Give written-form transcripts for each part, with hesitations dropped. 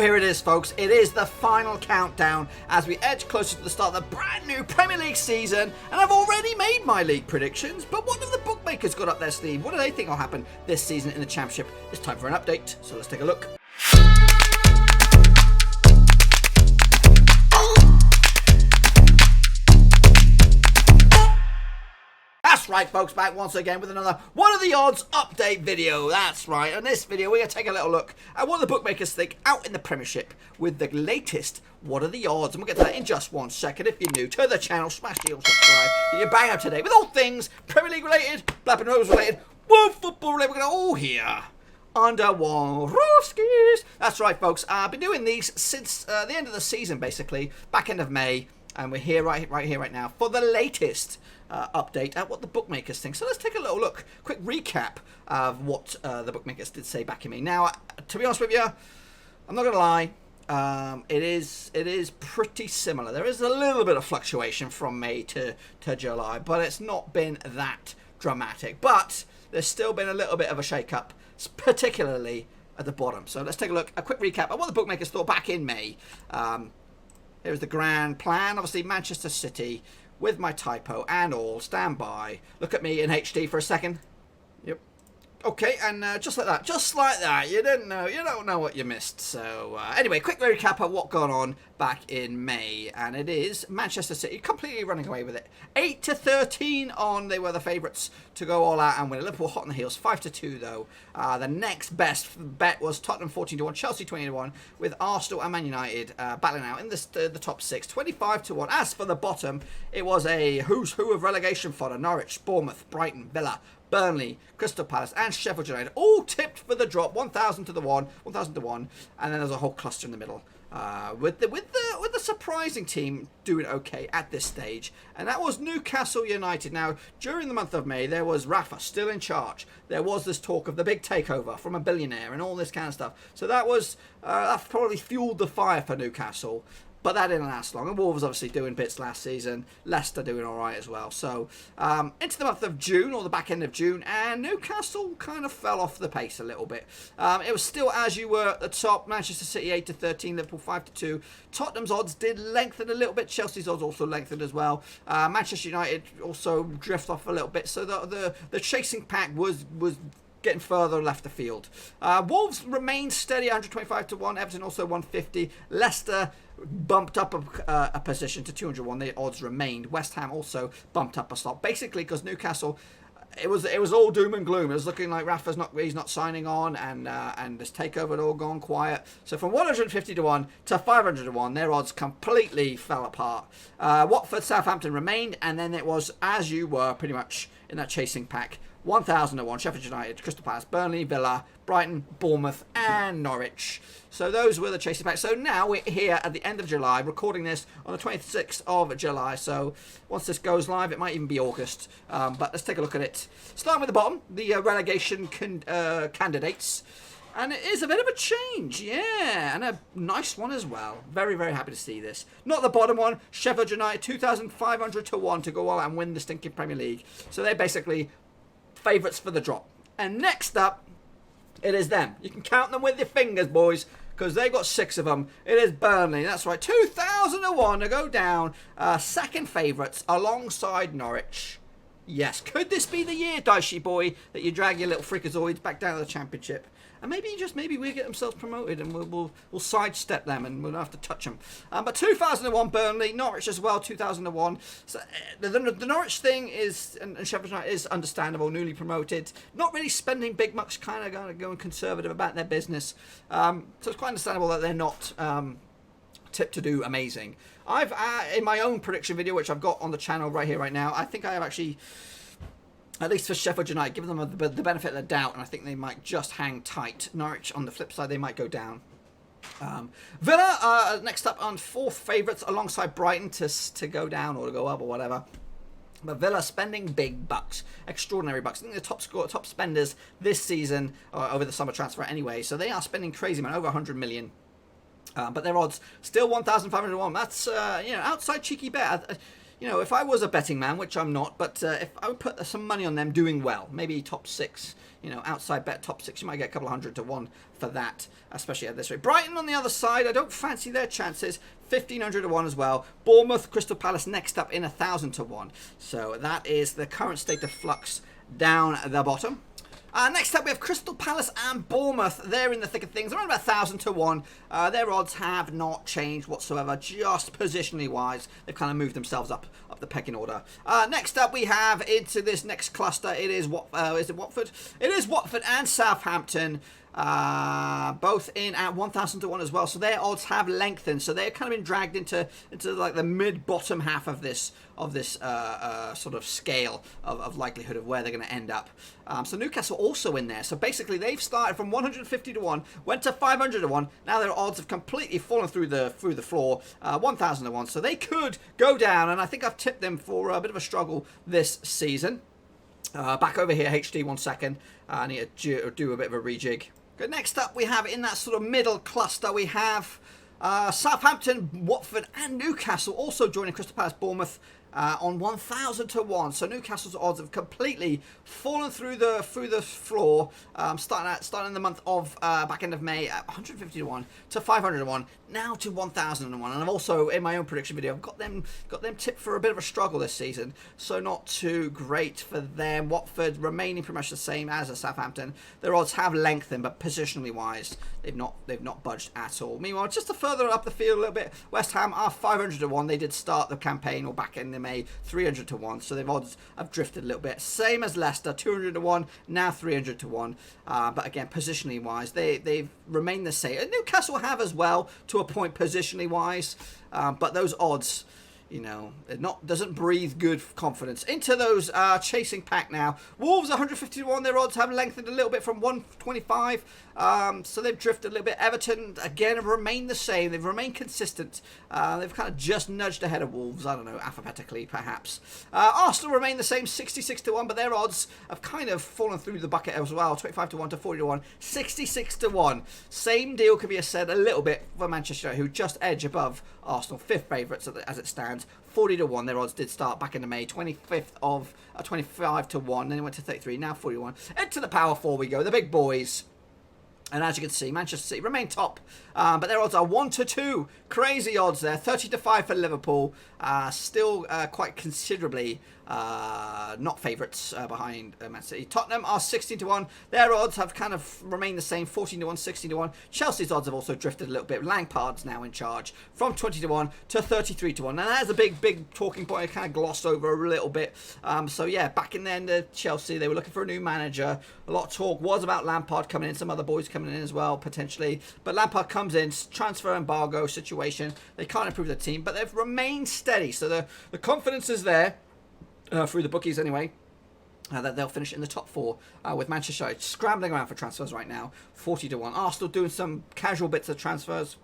here it is, folks. It is the final countdown as we edge closer to the start of the brand new Premier League season. And I've already made my league predictions, but what have the bookmakers got up their sleeve? What do they think will happen this season in the Championship? It's time for an update, so let's take a look. That's right, folks, back once again with another What Are the Odds update video. That's right, in this video we're going to take a little look at what the bookmakers think out in the Premiership with the latest What Are the Odds. And we'll get to that in just 1 second. If you're new to the channel, smash the old subscribe. You're bang up today with all things Premier League related, Blackburn Rovers related, world football related. We're going to all here under one roof. That's right, folks. I've been doing these since the end of the season, basically, back end of May. And we're here right now for the latest update at what the bookmakers think. So let's take a little look, quick recap of what the bookmakers did say back in May. Now, to be honest with you, I'm not going to lie, it is pretty similar. There is a little bit of fluctuation from May to July, but it's not been that dramatic. But there's still been a little bit of a shake-up, particularly at the bottom. So let's take a look, a quick recap of what the bookmakers thought back in May. Here's the grand plan. Obviously, Manchester City with my typo and all. Stand by. Look at me in HD for a second. Yep. Okay, and just like that, you don't know what you missed. So anyway, quick recap of what gone on back in May, and it is Manchester City completely running away with it. 8-13 on. They were the favourites to go all out and win. Liverpool hot on the heels, 5-2 though. The next best bet was Tottenham 14-1, Chelsea 20-1, with Arsenal and Man United battling out in the top 6, 25-1. As for the bottom, it was a who's who of relegation fodder: Norwich, Bournemouth, Brighton, Villa, Burnley, Crystal Palace, and Sheffield United, all tipped for the drop, 1,000 to 1, and then there's a whole cluster in the middle, with the surprising team doing okay at this stage, and that was Newcastle United. Now, during the month of May, there was Rafa still in charge. There was this talk of the big takeover from a billionaire and all this kind of stuff. So that was that probably fueled the fire for Newcastle. But that didn't last long. And Wolves obviously doing bits last season. Leicester doing all right as well. So into the month of June, or the back end of June, and Newcastle kind of fell off the pace a little bit. It was still as you were at the top. Manchester City 8-13, Liverpool 5-2. Tottenham's odds did lengthen a little bit. Chelsea's odds also lengthened as well. Manchester United also drift off a little bit. So the chasing pack was getting further left the field. Wolves remained steady, 125-1. Everton also 150. Leicester bumped up a position to 201. The odds remained. West Ham also bumped up a slot, basically because Newcastle, it was all doom and gloom. It was looking like Rafa's not signing on, and this takeover had all gone quiet. So from 150-1 to 500-1, their odds completely fell apart. Watford, Southampton remained, and then it was as you were pretty much in that chasing pack. 1,001, Sheffield United, Crystal Palace, Burnley, Villa, Brighton, Bournemouth, and Norwich. So those were the chasing pack. So now we're here at the end of July, recording this on the 26th of July. So once this goes live, it might even be August. But let's take a look at it. Starting with the bottom, the relegation candidates. And it is a bit of a change, yeah, and a nice one as well. Very, very happy to see this. Not the bottom one, Sheffield United, 2,500-1 to go out and win the stinking Premier League. So they're basically favourites for the drop. And next up, it is them. You can count them with your fingers, boys, because they've got 6 of them. It is Burnley. That's right, 2,001 to go down. Second favourites alongside Norwich. Yes, could this be the year, Dicey boy, that you drag your little freakazoids back down to the Championship? And maybe we get themselves promoted and we'll sidestep them and we'll have to touch them. But 2001 Burnley, Norwich as well, 2001. So the Norwich thing is, and Sheffield United is understandable, newly promoted. Not really spending big much, kind of going conservative about their business. So it's quite understandable that they're not tipped to do amazing. I've, in my own prediction video, which I've got on the channel right here, right now, I think I have actually, at least for Sheffield United, given them the benefit of the doubt, and I think they might just hang tight. Norwich, on the flip side, they might go down. Villa, next up on 4th favourites, alongside Brighton to go down or to go up or whatever. But Villa spending big bucks, extraordinary bucks. I think the top spenders this season, over the summer transfer anyway, so they are spending crazy, man, over 100 million. But their odds still 1,501. That's outside cheeky bet. you know, if I was a betting man, which I'm not, but if I would put some money on them doing well, maybe top 6, you know, outside bet top 6, you might get a couple of hundred to 1 for that, especially at this rate. Brighton on the other side, I don't fancy their chances. 1,500 to 1 as well. Bournemouth, Crystal Palace next up in 1,000 to 1. So that is the current state of flux down the bottom. Next up, we have Crystal Palace and Bournemouth. They're in the thick of things. They're around about 1,000 to 1. Their odds have not changed whatsoever, just positionally wise. They've kind of moved themselves up the pecking order. Next up, we have into this next cluster. It is is it Watford? It is Watford and Southampton. Both in at 1,000 to 1 as well, so their odds have lengthened, so they're kind of been dragged into like the mid-bottom half of this sort of scale of likelihood of where they're going to end up. So Newcastle also in there, so basically they've started from 150 to 1, went to 500 to 1, now their odds have completely fallen through the floor, 1,000 to 1, so they could go down, and I think I've tipped them for a bit of a struggle this season. Back over here, HD, 1 second. I need to do a bit of a rejig. Good. Next up, we have in that sort of middle cluster, we have Southampton, Watford, and Newcastle also joining Crystal Palace, Bournemouth on 1,000 to 1. So Newcastle's odds have completely fallen through the floor. Starting the month of back end of May at 150 to 1 to 500 to 1, now to 1,000 to 1. And I've also in my own prediction video I've got them tipped for a bit of a struggle this season. So not too great for them. Watford remaining pretty much the same as Southampton. Their odds have lengthened, but positionally wise, they've not budged at all. Meanwhile, just to further up the field a little bit, West Ham are 500 to 1. They did start the campaign or back in May 300 to 1, so their odds have drifted a little bit. Same as Leicester, 200 to 1, now 300 to 1. But again, positionally wise, they've remained the same. And Newcastle have as well to a point positionally wise, but those odds, you know, doesn't breathe good confidence into those chasing pack now. Wolves 150 to 1. Their odds have lengthened a little bit from 125. So they've drifted a little bit. Everton again have remained the same. They've remained consistent. They've kind of just nudged ahead of Wolves. I don't know, alphabetically perhaps. Arsenal remain the same, 66 to 1, but their odds have kind of fallen through the bucket as well. 25 to 1 to 40 to 1, 66 to 1. Same deal could be said a little bit for Manchester United, who just edge above Arsenal, 5th favourites as it stands. 40 to 1. Their odds did start back in May, 25th of 25 to 1. Then it went to 33. Now 40 to 1. Into the Power 4 we go. The big boys. And as you can see, Manchester City remain top, but their odds are 1 to 2. Crazy odds there. 30 to 5 for Liverpool. Still quite considerably not favourites behind Man City. Tottenham are 16 to 1. Their odds have kind of remained the same, 14 to 1, 16 to 1. Chelsea's odds have also drifted a little bit. Lampard's now in charge from 20 to 1 to 33 to 1. Now that is a big talking point I kind of glossed over a little bit. So yeah, back in the end of Chelsea, they were looking for a new manager. A lot of talk was about Lampard coming in, some other boys coming in as well, potentially. But Lampard comes in, transfer embargo situation. They can't improve the team, but they've remained steady. So the confidence is there. Through the bookies anyway, that they'll finish in the top 4 with Manchester United scrambling around for transfers right now, 40 to 1. Arsenal doing some casual bits of transfers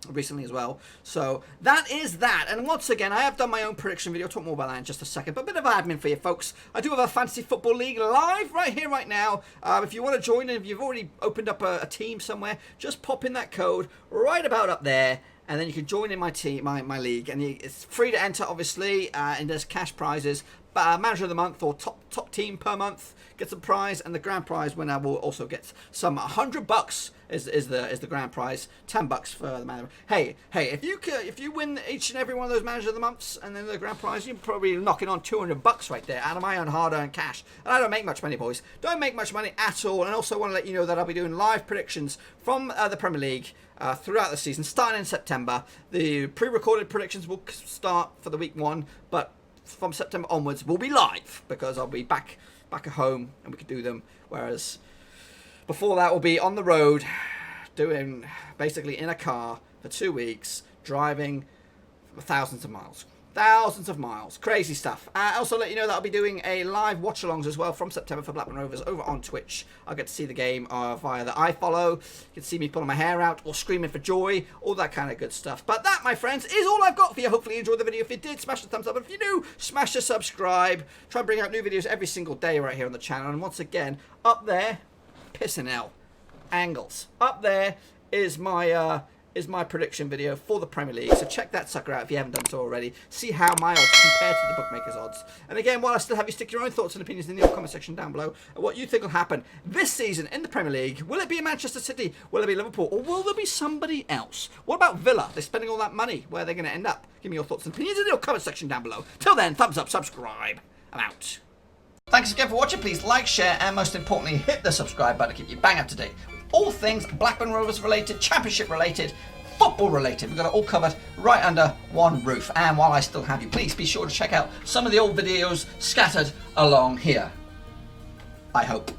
recently as well. So that is that. And once again, I have done my own prediction video. I'll talk more about that in just a second. But a bit of admin for you folks. I do have a Fantasy Football League live right here, right now. If you want to join, and if you've already opened up a team somewhere, just pop in that code right about up there. And then you can join in my team, my league, and it's free to enter, obviously. And there's cash prizes. Manager of the month or top team per month gets a prize, and the grand prize winner will also get some $100 is the grand prize, $10 for the manager. Hey, if you win each and every one of those manager of the months and then the grand prize, you're probably knocking on $200 right there out of my own hard-earned cash. And I don't make much money, boys. Don't make much money at all. And I also want to let you know that I'll be doing live predictions from the Premier League throughout the season, starting in September. The pre-recorded predictions will start for the week 1, but from September onwards we'll be live because I'll be back at home and we can do them, whereas before that we'll be on the road doing basically in a car for 2 weeks, driving thousands of miles, crazy stuff. I also let you know that I'll be doing a live watch-alongs as well from September for Blackburn Rovers over on Twitch. I'll get to see the game via the iFollow. You can see me pulling my hair out or screaming for joy, all that kind of good stuff. But that, my friends, is all I've got for you. Hopefully you enjoyed the video. If you did, smash the thumbs up. If you do, smash the subscribe. Try and bring out new videos every single day right here on the channel. And once again, up there, pissing out angles. Up there is my is my prediction video for the Premier League, so check that sucker out if you haven't done so already. See how my odds compare to the bookmakers' odds. And again, while I still have you, stick your own thoughts and opinions in the comment section down below of what you think will happen this season in the Premier League. Will it be Manchester City? Will it be Liverpool? Or will there be somebody else? What about Villa? They're spending all that money. Where are they going to end up? Give me your thoughts and opinions in the comment section down below. Till then, thumbs up, subscribe. I'm out. Thanks again for watching. Please like, share, and most importantly, hit the subscribe button to keep you bang up to date with all things Blackburn Rovers related, Championship related, football related. We've got it all covered right under one roof. And while I still have you, please be sure to check out some of the old videos scattered along here. I hope.